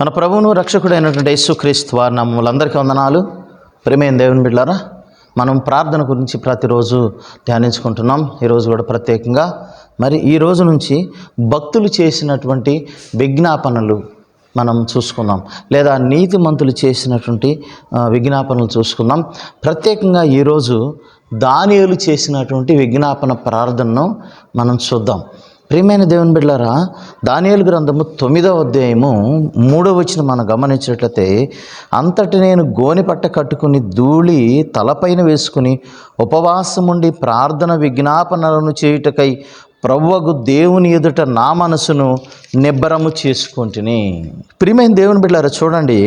మన ప్రభువును రక్షకుడైనటువంటి యేసుక్రీస్తు వారి నామములందరికీ వందనాలు. ప్రియమైన దేవుని బిడ్డలారా, మనం ప్రార్థన గురించి ప్రతిరోజు ధ్యానించుకుంటున్నాం. ఈరోజు కూడా ప్రత్యేకంగా మరి ఈ రోజు నుంచి భక్తులు చేసినటువంటి విజ్ఞాపనలు మనం చూసుకుందాం, లేదా నీతిమంతులు చేసినటువంటి విజ్ఞాపనలు చూసుకుందాం. ప్రత్యేకంగా ఈరోజు దానియేలు చేసినటువంటి విజ్ఞాపన ప్రార్థనను మనం చూద్దాం. ప్రియమైన దేవుని బిడ్డలారా, దానియేలు గ్రంథము 9వ అధ్యాయము 3వ వచనం మనం గమనించినట్లయితే, అంతటి నేను గోనెపట్ట కట్టుకుని ధూళి తలపైన వేసుకుని ఉపవాసముండి ప్రార్థన విజ్ఞాపనలను చేయుటకై ప్రభువగు దేవుని ఎదుట నా మనసును నిబ్బరము చేసుకుంటుని. ప్రియమైన దేవుని బిడ్డలారా, చూడండి,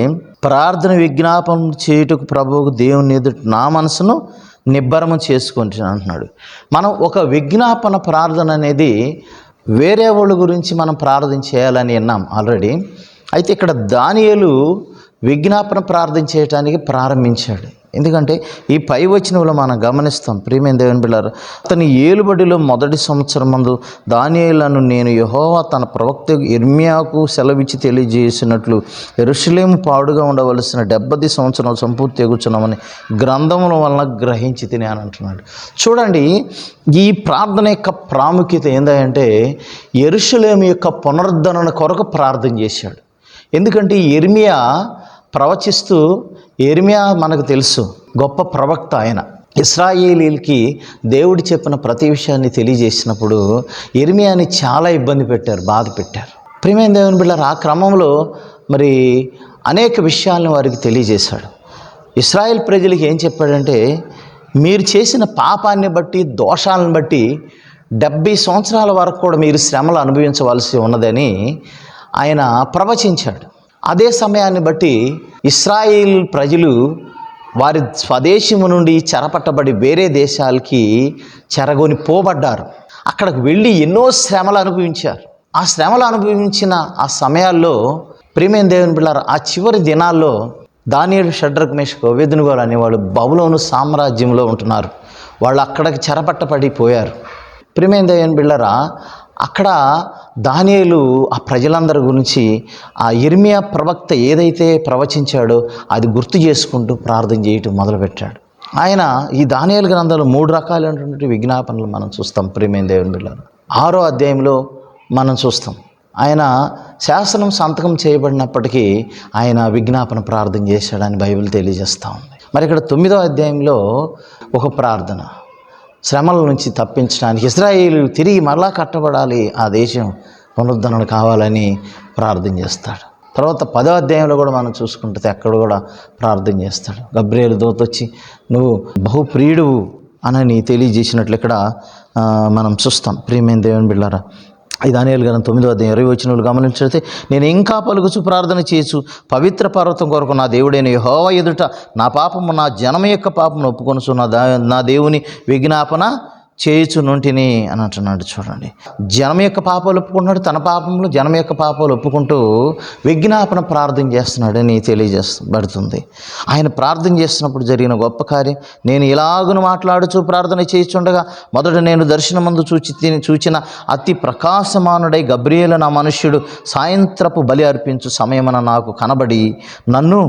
ప్రార్థన విజ్ఞాపనం చేయుటకు ప్రభువగు దేవుని ఎదుట నా మనసును నిబ్బరము చేసుకుంటున్నాను అంటున్నాడు. మనం ఒక విజ్ఞాపన ప్రార్థన అనేది వేరే వాళ్ళ గురించి మనం ప్రార్థన చేయాలని విన్నాం ఆల్రెడీ. అయితే ఇక్కడ దానియేలు విజ్ఞాపన ప్రార్థన చేయడానికి ప్రారంభించాడు. ఎందుకంటే ఈ పై వచనంలో మనం గమనిస్తాం. ప్రియమైన దేవుని బిడ్డలారా, అతని ఏలుబడిలో మొదటి సంవత్సరం మందు దానియేలును నేను యెహోవా తన ప్రవక్త యిర్మీయాకు సెలవిచ్చి తెలియజేసినట్లు యెరూషలేము పాడుగా ఉండవలసిన 70 సంవత్సరాలు సంపూర్తి ఎగుచున్నామని గ్రంథముల వలన గ్రహించి తిని అని అంటున్నాడు. చూడండి, ఈ ప్రార్థన యొక్క ప్రాముఖ్యత ఏంటంటే యెరూషలేము యొక్క పునరుద్ధరణ కొరకు ప్రార్థన చేశాడు. ఎందుకంటే యిర్మీయా ప్రవచిస్తూ, యిర్మీయా మనకు తెలుసు గొప్ప ప్రవక్త. ఆయన ఇశ్రాయేలీలకి దేవుడు చెప్పిన ప్రతి విషయాన్ని తెలియజేసినప్పుడు యిర్మీయాని చాలా ఇబ్బంది పెట్టారు, బాధ పెట్టారు. ప్రియమైన దేవుని బిడ్డలారా, ఆ క్రమంలో మరి అనేక విషయాలను వారికి తెలియజేశాడు. ఇశ్రాయేల్ ప్రజలకి ఏం చెప్పాడంటే, మీరు చేసిన పాపాన్ని బట్టి, దోషాలను బట్టి 70 సంవత్సరాల వరకు కూడా మీరు శ్రమలు అనుభవించవలసి ఉన్నదని ఆయన ప్రవచించాడు. అదే సమయాన్ని బట్టి ఇశ్రాయేల్ ప్రజలు వారి స్వదేశము నుండి చెరపట్టబడి వేరే దేశాలకి చెరగొని పోబడ్డారు. అక్కడికి వెళ్ళి ఎన్నో శ్రమలు అనుభవించారు. ఆ శ్రమలు అనుభవించిన ఆ సమయాల్లో ప్రియమైన దేవుని బిడ్డలారా, ఆ చివరి దినాల్లో దానియేలు, షడ్రక్, మేషక్, అబేద్నెగో అనేవాళ్ళు బబులోను సామ్రాజ్యంలో ఉంటున్నారు. వాళ్ళు అక్కడికి చెరపట్టబడిపోయారు. ప్రియమైన దేవుని బిడ్డలారా, అక్కడ దానియేలు ఆ ప్రజలందరి గురించి ఆ యిర్మీయా ప్రవక్త ఏదైతే ప్రవచించాడో అది గుర్తు చేసుకుంటూ ప్రార్థన చేయటం మొదలుపెట్టాడు. ఆయన ఈ దానియేలు గ్రంథంలో 3 రకాలైనటువంటి విజ్ఞాపనలు మనం చూస్తాం. ప్రియమైన దేవుని బిడ్డలారా, 6వ అధ్యాయంలో మనం చూస్తాం. ఆయన శాసనం సంతకం చేయబడినప్పటికీ ఆయన విజ్ఞాపన ప్రార్థన చేశాడని బైబిల్ తెలియజేస్తూ ఉంది. మరి ఇక్కడ 9వ అధ్యాయంలో ఒక ప్రార్థన, శ్రమల నుంచి తప్పించడానికి ఇశ్రాయేలు తిరిగి మరలా కట్టబడాలి, ఆ దేశం పునరుద్ధరణ కావాలని ప్రార్థన చేస్తాడు. తర్వాత 10వ అధ్యాయంలో కూడా మనం చూసుకుంటే అక్కడ కూడా ప్రార్థన చేస్తాడు. గబ్రియేలు దూత వచ్చి నువ్వు బహుప్రియుడువు అని తెలియజేసినట్లు ఇక్కడ మనం చూస్తాం. ప్రియమైన దేవుని బిడ్డలారా, ఈ దానియేలు గ్రంథం 9వ అధ్యాయం 20 వచనాలు గమనించితే, నేను ఇంకా పలుకుచు ప్రార్థన చేయొచ్చు పవిత్ర పర్వతం కొరకు నా దేవుడైన యెహోవా ఎదుట నా పాపము, నా జనమ యొక్క పాపమును ఒప్పుకొనుచు నా దేవుని విజ్ఞాపన చేయుచునుంటిని అని అంటున్నాడు. చూడండి, జనం యొక్క పాపాలు ఒప్పుకుంటున్నాడు, తన పాపములు జనం యొక్క పాపాలు ఒప్పుకుంటూ విజ్ఞాపన ప్రార్థన చేస్తున్నాడని తెలియజేయబడుతుంది. ఆయన ప్రార్థన చేస్తున్నప్పుడు జరిగిన గొప్ప కార్యం, నేను ఇలాగును మాట్లాడుచు ప్రార్థన చేయుచుండగా మొదట నేను దర్శనమందు చూచిన అతి ప్రకాశమానుడై గబ్రియేలు నా మనుష్యుడు సాయంత్రపు బలి అర్పించు సమయమున నాకు కనబడి నన్ను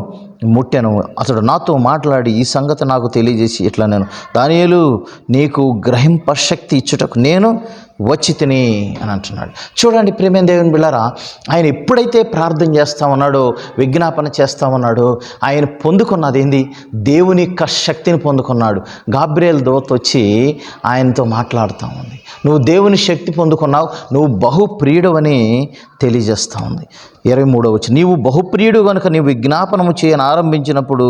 ముట్టెను. అతడు నాతో మాట్లాడి ఈ సంగతి నాకు తెలియజేసి ఇట్లా, నేను దానియేలు నీకు గ్రహింపశక్తి ఇచ్చుటకు నేను వచ్చి తిని అని అంటున్నాడు. చూడండి ప్రియమైన దేవుని బిడ్డలారా, ఆయన ఎప్పుడైతే ప్రార్థన చేస్తూ ఉన్నాడో, విజ్ఞాపన చేస్తూ ఉన్నాడో, ఆయన పొందుకున్నది ఏంది? దేవుని యొక్క శక్తిని పొందుకున్నాడు. గాబ్రియేలు దూత వచ్చి ఆయనతో మాట్లాడుతూ ఉంది. నువ్వు దేవుని శక్తి పొందుకున్నావు, నువ్వు బహుప్రియుడు అని తెలియజేస్తూ ఉంది. 23వ వచనం, నీవు బహుప్రియుడు కనుక నీవు విజ్ఞాపనము చేయని ఆరంభించినప్పుడు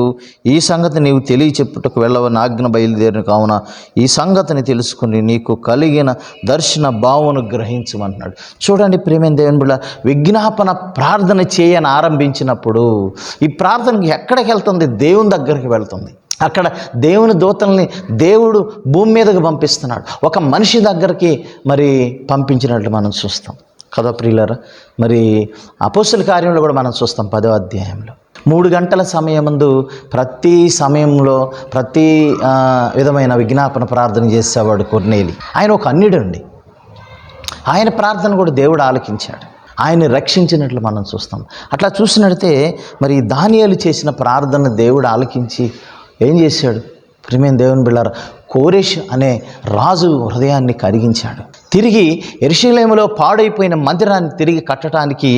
ఈ సంగతి నీవు తెలియచెప్పుటకు వెళ్ళవని ఆజ్ఞ బయలుదేరిన కావున ఈ సంగతిని తెలుసుకుని నీకు కలిగిన దర్శన భావమును గ్రహించమంటున్నాడు. చూడండి ప్రియమైన దేవుని బిడ్డ, విజ్ఞాపన ప్రార్థన చేయని ఆరంభించినప్పుడు ఈ ప్రార్థనకి ఎక్కడికి వెళ్తుంది? దేవుని దగ్గరికి వెళ్తుంది. అక్కడ దేవుని దూతల్ని దేవుడు భూమి మీదకి పంపిస్తున్నాడు. ఒక మనిషి దగ్గరికి మరి పంపించినట్లు మనం చూస్తాం కదా ప్రియులారా. మరి అపోస్తల కార్యంలో కూడా మనం చూస్తాం 10వ అధ్యాయంలో 3 గంటల సమయమందు ప్రతి సమయంలో ప్రతి విధమైన విజ్ఞాపన ప్రార్థన చేసేవాడు కొర్నేలి. ఆయన ఒక అన్యుడు అండి. ఆయన ప్రార్థన కూడా దేవుడు ఆలకించాడు. ఆయన్ని రక్షించినట్లు మనం చూస్తాం. అట్లా చూసినట్లయితే మరి దానియేలు చేసిన ప్రార్థన దేవుడు ఆలకించి ఏం చేశాడు? ప్రియమైన దేవుని బిడ్డలారా, కోరెష్ అనే రాజు హృదయాన్ని కరిగించాడు. తిరిగి యెరూషలేములో పాడైపోయిన మందిరాన్ని తిరిగి కట్టడానికి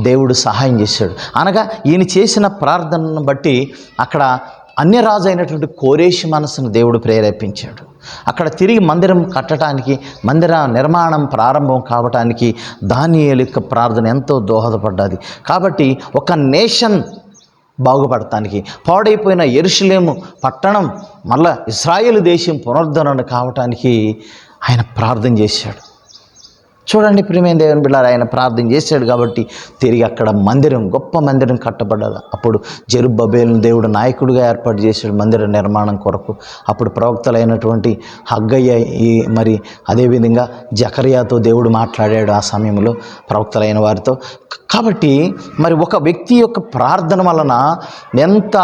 దేవుడు సహాయం చేశాడు. అనగా ఈయన చేసిన ప్రార్థనను బట్టి అక్కడ అన్యరాజు అయినటువంటి కోరెష్ మనసును దేవుడు ప్రేరేపించాడు. అక్కడ తిరిగి మందిరం కట్టడానికి, మందిర నిర్మాణం ప్రారంభం కావటానికి దానియేలు యొక్క ప్రార్థన ఎంతో దోహదపడ్డది. కాబట్టి ఒక నేషన్ బాగుపడటానికి, పాడైపోయిన యెరూషలేము పట్టణం మళ్ళా ఇశ్రాయేలు దేశం పునరుద్ధరణ కావటానికి ఆయన ప్రార్థన చేశాడు. చూడండి ప్రియమైన దేవుని బిడ్డలారా, ఆయన ప్రార్థన చేశాడు కాబట్టి తిరిగి అక్కడ మందిరం, గొప్ప మందిరం కట్టబడ్డది. అప్పుడు జెరుబ్బబేలును దేవుడు నాయకుడిగా ఏర్పాటు చేశాడు మందిర నిర్మాణం కొరకు. అప్పుడు ప్రవక్తలైనటువంటి హగ్గయ్య మరి అదేవిధంగా జకర్యాతో దేవుడు మాట్లాడాడు ఆ సమయంలో, ప్రవక్తలైన వారితో. కాబట్టి మరి ఒక వ్యక్తి యొక్క ప్రార్థన వలన ఎంత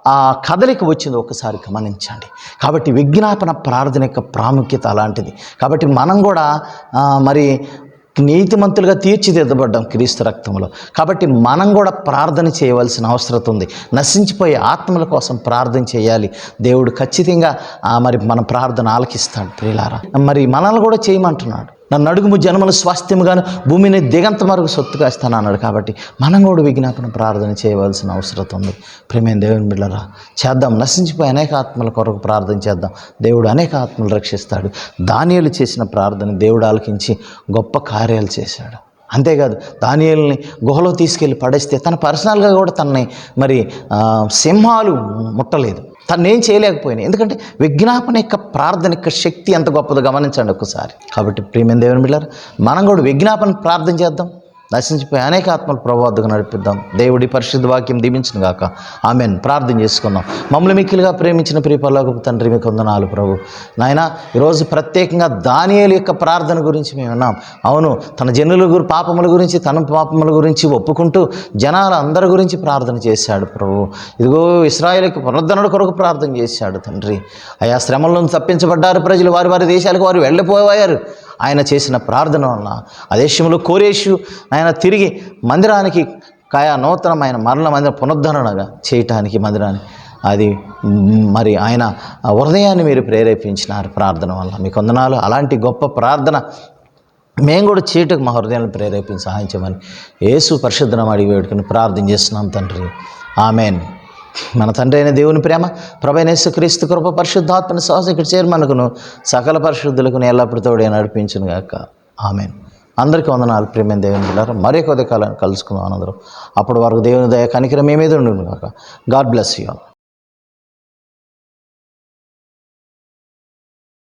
ఆ కదలిక వచ్చిందో ఒకసారి గమనించండి. కాబట్టి విజ్ఞాపన ప్రార్థన యొక్క ప్రాముఖ్యత అలాంటిది. కాబట్టి మనం కూడా మరి నీతిమంతులుగా తీర్చిదిద్దబడ్డాం క్రీస్తు రక్తంలో. కాబట్టి మనం కూడా ప్రార్థన చేయవలసిన అవసరం ఉంది. నశించిపోయే ఆత్మల కోసం ప్రార్థన చేయాలి. దేవుడు ఖచ్చితంగా మరి మన ప్రార్థన ఆలకిస్తాడు. ప్రియులారా, మరి మనల్ని కూడా చేయమంటున్నాడు. నన్ను అడుగుము జన్మల స్వాస్థ్యముగాను భూమిని దిగంత మరకు సొత్తుగా ఇస్తాను అన్నాడు. కాబట్టి మనం కూడా విజ్ఞాపన ప్రార్థన చేయవలసిన అవసరం ఉంది. ప్రియమైన దేవుని బిడ్డలారా, చేద్దాం. నశించిపోయి అనేక ఆత్మల కొరకు ప్రార్థన చేద్దాం. దేవుడు అనేక ఆత్మలు రక్షిస్తాడు. దానియేలు చేసిన ప్రార్థన దేవుడు ఆలకించి గొప్ప కార్యాలు చేశాడు. అంతేకాదు, దానియేలుని గుహలో తీసుకెళ్ళి పడేస్తే తన పర్సనల్గా కూడా తనని మరి సింహాలు ముట్టలేదు, తనేం చేయలేకపోయినాయి. ఎందుకంటే విజ్ఞాపన యొక్క ప్రార్థన యొక్క శక్తి ఎంత గొప్పదో గమనించండి ఒకసారి. కాబట్టి ప్రియమైన దేవుని బిడ్డలారా, మనం కూడా విజ్ఞాపన ప్రార్థన చేద్దాం. నశించిపోయి అనేక ఆత్మలు ప్రభు వద్దకు నడిపిద్దాం. దేవుడి పరిశుద్ధ వాక్యం దీవించును గాక. ఆమెన్. ప్రార్థన చేసుకుందాం. మమ్మల్ని మిక్కిలిగా ప్రేమించిన ప్రియ పరలోకపు తండ్రి, మీకు వందనాలు ప్రభు. నాయన, ఈరోజు ప్రత్యేకంగా దానియేలు యొక్క ప్రార్థన గురించి మేము విన్నాం. అవును, తన జనుల పాపముల గురించి, తన పాపముల గురించి ఒప్పుకుంటూ జనాల అందరి గురించి ప్రార్థన చేశాడు ప్రభు. ఇదిగో ఇశ్రాయేలుకి పునరుద్ధరణ కొరకు ప్రార్థన చేశాడు తండ్రి. ఆయా శ్రమల నుంచి తప్పించబడ్డారు ప్రజలు, వారి వారి దేశాలకు వారు వెళ్ళిపోయారు. ఆయన చేసిన ప్రార్థన వలన ఆ దేశంలో కోరేషు ఆయన తిరిగి మందిరానికి నూతనమైన మరల మందిరం పునరుద్ధరణగా చేయటానికి మందిరాన్ని అది మరి ఆయన హృదయాన్ని మీరు ప్రేరేపించినారు ప్రార్థన వల్ల. మీకు వందనాలు. అలాంటి గొప్ప ప్రార్థన మేము కూడా చేయటకు మా హృదయాన్ని ప్రేరేపించి సహాయించమని యేసు పరిశుద్ధ నామమున అడిగి వేడుకొని ప్రార్థన చేస్తున్నాం తండ్రి. ఆమెన్. మన తండ్రి అయిన దేవుని ప్రేమ, ప్రభువైన యేసుక్రీస్తు కృప, పరిశుద్ధాత్మని సహవాసం ఇక్కడ చేరమనుకును సకల పరిశుద్ధులకు ఎల్లప్పుడూ తోడే నడిపించును గాక. ఆమెన్. అందరికీ వందనాలు. ప్రియమైన దేవుని బిడ్డలారా, మరీ కొద్ది కాలం కలుసుకుందాం అందరం. అప్పటి వరకు దేవుని దయ కనికరం మీ మీద ఉండును గాక. God bless you all.